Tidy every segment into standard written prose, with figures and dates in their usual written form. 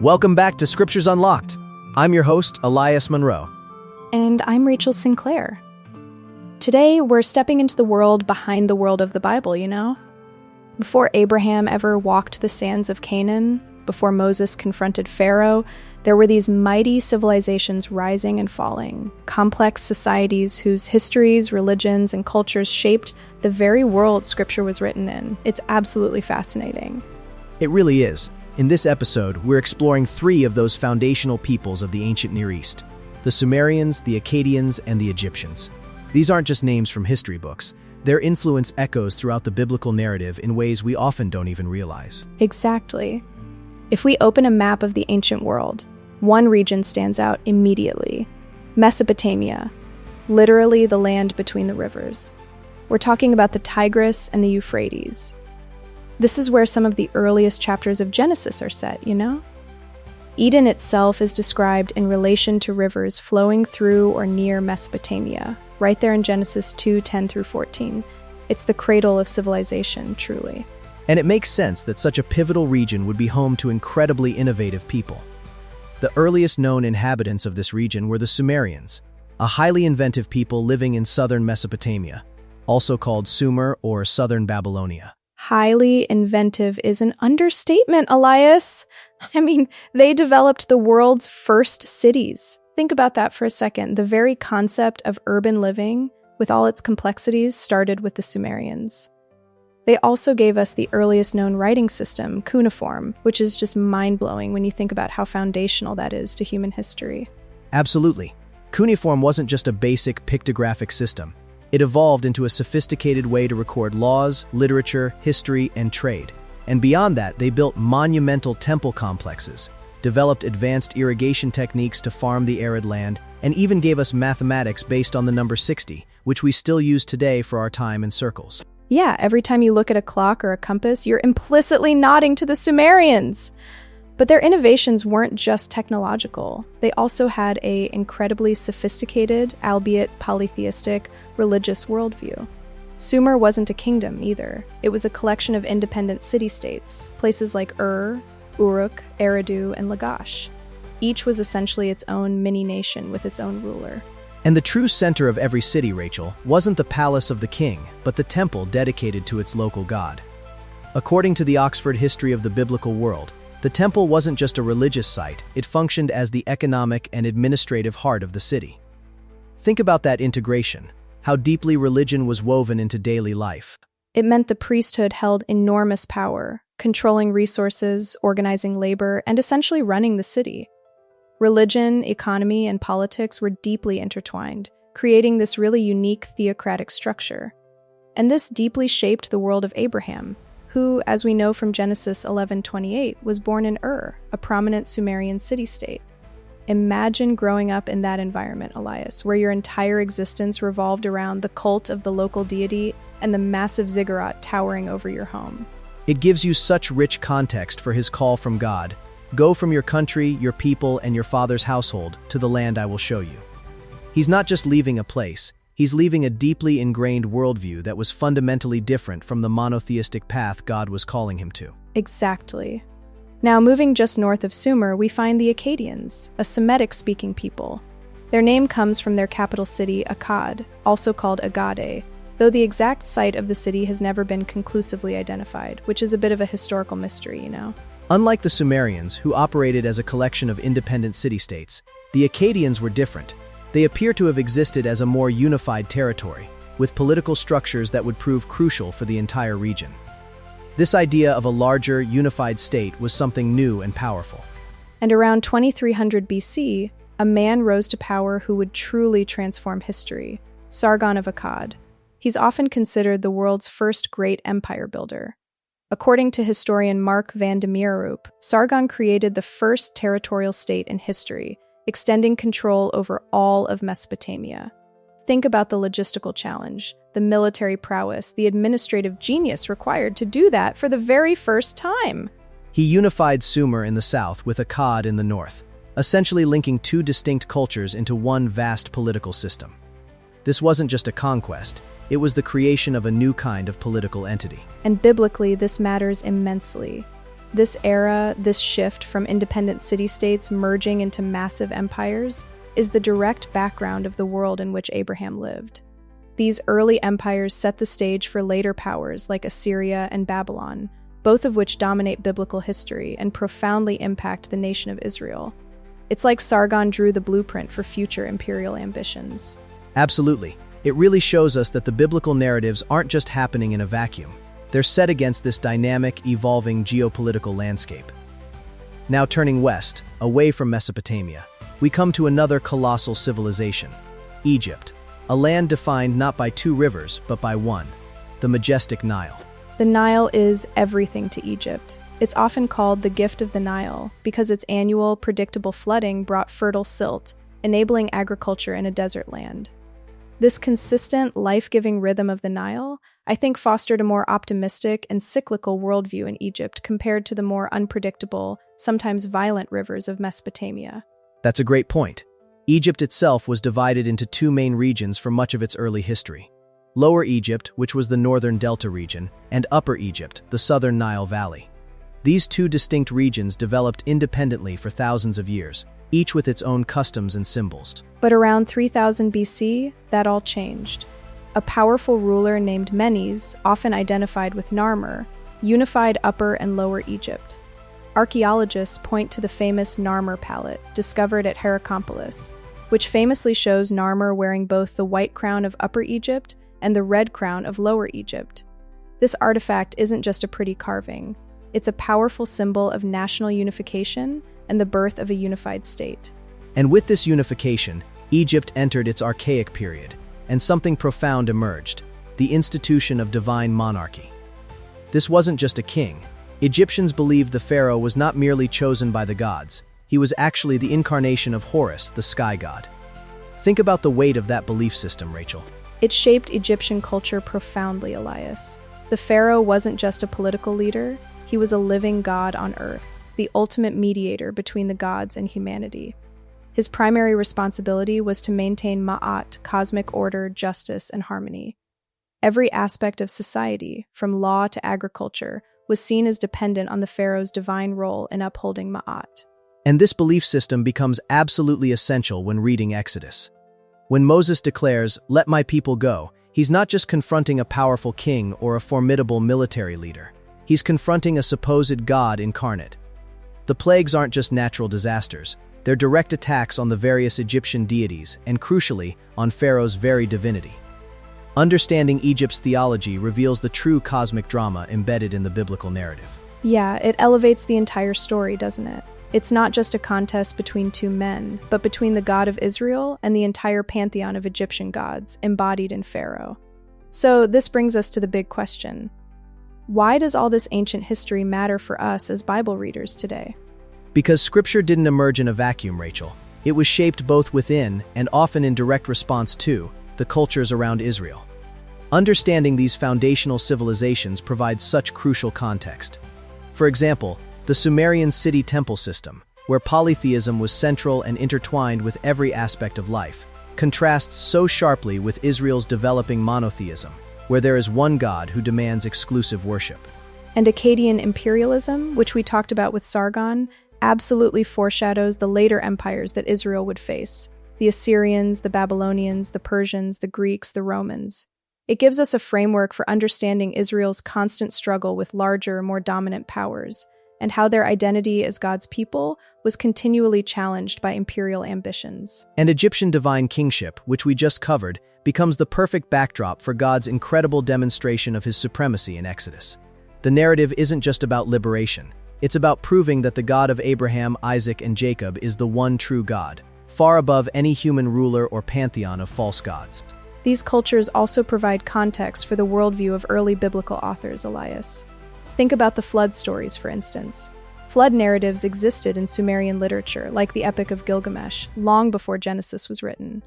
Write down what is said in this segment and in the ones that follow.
Welcome back to Scriptures Unlocked. I'm your host, Elias Monroe. And I'm Rachel Sinclair. Today, we're stepping into the world behind the world of the Bible, Before Abraham ever walked the sands of Canaan, before Moses confronted Pharaoh, there were these mighty civilizations rising and falling, complex societies whose histories, religions, and cultures shaped the very world Scripture was written in. It's absolutely fascinating. It really is. In this episode, we're exploring three of those foundational peoples of the ancient Near East: the Sumerians, the Akkadians, and the Egyptians. These aren't just names from history books. Their influence echoes throughout the biblical narrative in ways we often don't even realize. Exactly. If we open a map of the ancient world, one region stands out immediately: Mesopotamia, literally the land between the rivers. We're talking about the Tigris and the Euphrates. This is where some of the earliest chapters of Genesis are set, Eden itself is described in relation to rivers flowing through or near Mesopotamia, right there in Genesis 2:10 through 14. It's the cradle of civilization, truly. And it makes sense that such a pivotal region would be home to incredibly innovative people. The earliest known inhabitants of this region were the Sumerians, a highly inventive people living in southern Mesopotamia, also called Sumer or Southern Babylonia. Highly inventive is an understatement, Elias. They developed the world's first cities. Think about that for a second. The very concept of urban living, with all its complexities, started with the Sumerians. They also gave us the earliest known writing system, cuneiform, which is just mind-blowing when you think about how foundational that is to human history. Absolutely. Cuneiform wasn't just a basic pictographic system. It evolved into a sophisticated way to record laws, literature, history, and trade. And beyond that, they built monumental temple complexes, developed advanced irrigation techniques to farm the arid land, and even gave us mathematics based on the number 60, which we still use today for our time and circles. Yeah, every time you look at a clock or a compass, you're implicitly nodding to the Sumerians. But their innovations weren't just technological. They also had an incredibly sophisticated, albeit polytheistic, religious worldview. Sumer wasn't a kingdom either. It was a collection of independent city-states, places like Ur, Uruk, Eridu, and Lagash. Each was essentially its own mini-nation with its own ruler. And the true center of every city, Rachel, wasn't the palace of the king, but the temple dedicated to its local god. According to the Oxford History of the Biblical World, the temple wasn't just a religious site, it functioned as the economic and administrative heart of the city. Think about that integration, how deeply religion was woven into daily life. It meant the priesthood held enormous power, controlling resources, organizing labor, and essentially running the city. Religion, economy, and politics were deeply intertwined, creating this really unique theocratic structure. And this deeply shaped the world of Abraham, who, as we know from Genesis 11:28, was born in Ur, a prominent Sumerian city-state. Imagine growing up in that environment, Elias, where your entire existence revolved around the cult of the local deity and the massive ziggurat towering over your home. It gives you such rich context for his call from God: "Go from your country, your people, and your father's household to the land I will show you." He's not just leaving a place, he's leaving a deeply ingrained worldview that was fundamentally different from the monotheistic path God was calling him to. Exactly. Now, moving just north of Sumer, we find the Akkadians, a Semitic-speaking people. Their name comes from their capital city, Akkad, also called Agade, though the exact site of the city has never been conclusively identified, which is a bit of a historical mystery, Unlike the Sumerians, who operated as a collection of independent city-states, the Akkadians were different. They appear to have existed as a more unified territory, with political structures that would prove crucial for the entire region. This idea of a larger, unified state was something new and powerful. And around 2300 BC, a man rose to power who would truly transform history: Sargon of Akkad. He's often considered the world's first great empire builder. According to historian Mark van de Meerup, Sargon created the first territorial state in history, extending control over all of Mesopotamia. Think about the logistical challenge, the military prowess, the administrative genius required to do that for the very first time. He unified Sumer in the south with Akkad in the north, essentially linking two distinct cultures into one vast political system. This wasn't just a conquest, it was the creation of a new kind of political entity. And biblically, this matters immensely. This era, this shift from independent city-states merging into massive empires, is the direct background of the world in which Abraham lived. These early empires set the stage for later powers like Assyria and Babylon, both of which dominate biblical history and profoundly impact the nation of Israel. It's like Sargon drew the blueprint for future imperial ambitions. Absolutely. It really shows us that the biblical narratives aren't just happening in a vacuum. They're set against this dynamic, evolving geopolitical landscape. Now turning west, away from Mesopotamia, we come to another colossal civilization, Egypt, a land defined not by two rivers, but by one, the majestic Nile. The Nile is everything to Egypt. It's often called the gift of the Nile because its annual, predictable flooding brought fertile silt, enabling agriculture in a desert land. This consistent, life-giving rhythm of the Nile, I think, fostered a more optimistic and cyclical worldview in Egypt compared to the more unpredictable, sometimes violent rivers of Mesopotamia. That's a great point. Egypt itself was divided into two main regions for much of its early history. Lower Egypt, which was the northern Delta region, and Upper Egypt, the southern Nile Valley. These two distinct regions developed independently for thousands of years, each with its own customs and symbols. But around 3000 BC, that all changed. A powerful ruler named Menes, often identified with Narmer, unified Upper and Lower Egypt. Archaeologists point to the famous Narmer palette, discovered at Heracompolis, which famously shows Narmer wearing both the white crown of Upper Egypt and the red crown of Lower Egypt. This artifact isn't just a pretty carving. It's a powerful symbol of national unification and the birth of a unified state. And with this unification, Egypt entered its archaic period, and something profound emerged, the institution of divine monarchy. This wasn't just a king. Egyptians believed the pharaoh was not merely chosen by the gods, he was actually the incarnation of Horus, the sky god. Think about the weight of that belief system, Rachel. It shaped Egyptian culture profoundly, Elias. The pharaoh wasn't just a political leader, he was a living god on earth, the ultimate mediator between the gods and humanity. His primary responsibility was to maintain ma'at, cosmic order, justice, and harmony. Every aspect of society, from law to agriculture, was seen as dependent on the pharaoh's divine role in upholding ma'at. And this belief system becomes absolutely essential when reading Exodus. When Moses declares, "Let my people go," he's not just confronting a powerful king or a formidable military leader. He's confronting a supposed god incarnate. The plagues aren't just natural disasters. They're direct attacks on the various Egyptian deities and, crucially, on Pharaoh's very divinity. Understanding Egypt's theology reveals the true cosmic drama embedded in the biblical narrative. Yeah, it elevates the entire story, doesn't it? It's not just a contest between two men, but between the God of Israel and the entire pantheon of Egyptian gods embodied in Pharaoh. So this brings us to the big question. Why does all this ancient history matter for us as Bible readers today? Because Scripture didn't emerge in a vacuum, Rachel. It was shaped both within and often in direct response to the cultures around Israel. Understanding these foundational civilizations provides such crucial context. For example, the Sumerian city-temple system, where polytheism was central and intertwined with every aspect of life, contrasts so sharply with Israel's developing monotheism, where there is one God who demands exclusive worship. And Akkadian imperialism, which we talked about with Sargon, absolutely foreshadows the later empires that Israel would face: the Assyrians, the Babylonians, the Persians, the Greeks, the Romans. It gives us a framework for understanding Israel's constant struggle with larger, more dominant powers, and how their identity as God's people was continually challenged by imperial ambitions. And Egyptian divine kingship, which we just covered, becomes the perfect backdrop for God's incredible demonstration of his supremacy in Exodus. The narrative isn't just about liberation. It's about proving that the God of Abraham, Isaac, and Jacob is the one true God, far above any human ruler or pantheon of false gods. These cultures also provide context for the worldview of early biblical authors, Elias. Think about the flood stories, for instance. Flood narratives existed in Sumerian literature, like the Epic of Gilgamesh, long before Genesis was written.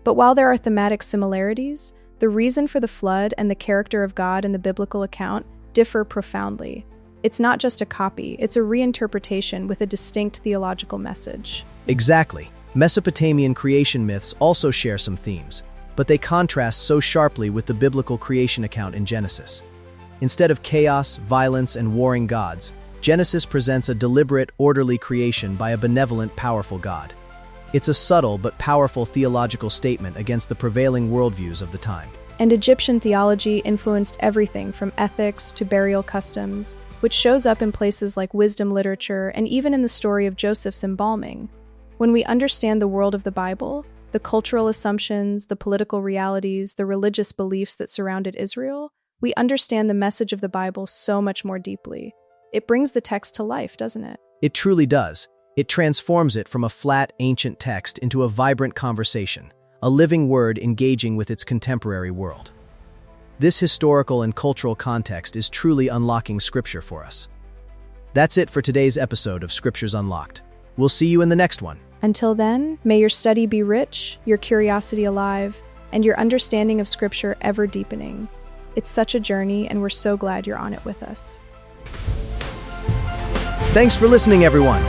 But while there are thematic similarities, the reason for the flood and the character of God in the biblical account differ profoundly. It's not just a copy, it's a reinterpretation with a distinct theological message. Exactly. Mesopotamian creation myths also share some themes, but they contrast so sharply with the biblical creation account in Genesis. Instead of chaos, violence, and warring gods, Genesis presents a deliberate, orderly creation by a benevolent, powerful God. It's a subtle but powerful theological statement against the prevailing worldviews of the time. And Egyptian theology influenced everything from ethics to burial customs, which shows up in places like wisdom literature and even in the story of Joseph's embalming. When we understand the world of the Bible, the cultural assumptions, the political realities, the religious beliefs that surrounded Israel, we understand the message of the Bible so much more deeply. It brings the text to life, doesn't it? It truly does. It transforms it from a flat, ancient text into a vibrant conversation, a living word engaging with its contemporary world. This historical and cultural context is truly unlocking Scripture for us. That's it for today's episode of Scriptures Unlocked. We'll see you in the next one. Until then, may your study be rich, your curiosity alive, and your understanding of Scripture ever deepening. It's such a journey, and we're so glad you're on it with us. Thanks for listening, everyone.